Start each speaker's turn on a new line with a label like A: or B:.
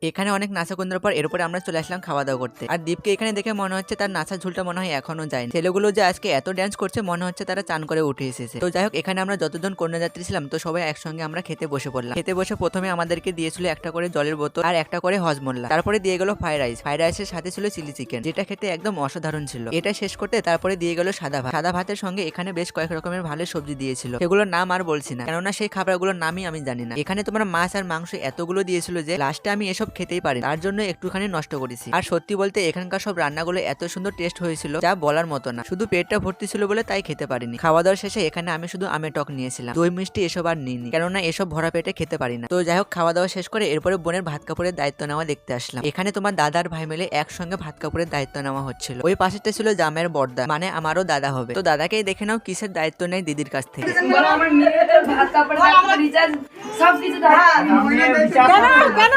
A: এখানে অনেক নাচা কুন্দার পর এরপরে আমরা চলে আসলাম খাওয়া দাওয়া করতে। আর দীপকে এখানে দেখে মনে হচ্ছে তার নাচার ঝুলটা মনে হয় এখনো যায়নি। ছেলেগুলো যে আজকে এত ড্যান্স করছে মনে হচ্ছে তারা চান করে উঠে এসেছে। তো যাই হোক, এখানে আমরা যতজন কন্যাযাত্রী ছিলাম তো সবাই একসঙ্গে আমরা খেতে বসে পড়লাম। খেতে বসে প্রথমে আমাদেরকে দিয়েছিল একটা করে জলের বোতল আর একটা করে হজমোল্লা, তারপরে দিয়ে গেল ফ্রাইড রাইস। ফ্রাইড রাইসের সাথে ছিল চিলি চিকেন, যেটা খেতে একদম অসাধারণ ছিল। এটা শেষ করতে তারপরে দিয়ে গেল সাদা ভাত। সাদা ভাতের সঙ্গে এখানে বেশ কয়েক রকমের ভালো সবজি দিয়েছিল, সেগুলোর নাম আর বলছি না, কেননা সেই খাবারগুলোর নামই আমি জানি না। এখানে তোমার মাছ আর মাংস এতগুলো দিয়েছিল যে লাস্টে আমি এসব খেতেই পারি, তার জন্য একটুখানি নষ্ট করেছি। আর সত্যি বলতে এখানকার সব রান্নাগুলো এত সুন্দর টেস্ট হয়েছিল যা বলার মতো না, শুধু পেটটা ভর্তি ছিল বলে তাই খেতে পারিনি। খাওয়া দাওয়ার শেষে এখানে আমি শুধু আমের টক নিয়েছিলাম, দই মিষ্টি এসব আর নিইনি, কেননা এসব ভরা পেটে খেতে পারি না। তো যাই হোক, খাওয়া দাওয়া শেষ করে এরপরে বোনের ভাত কাপড়ের দায়িত্ব নেওয়া দেখতে আসলাম। এখানে তোমার দাদার ভাই মিলে একসঙ্গে ভাত কাপড়ের দায়িত্ব নেওয়া হচ্ছিল। ওই পাশেটা ছিল জামের বর্দা, মানে আমারও দাদা হবে। তো দাদাকেই দেখে নাও কিসের দায়িত্ব নেয় দিদির কাছ থেকে।
B: আমার মেয়েদের ভাত কাপড় রিচার্জ সবকিছু দায়িত্ব।
C: কেন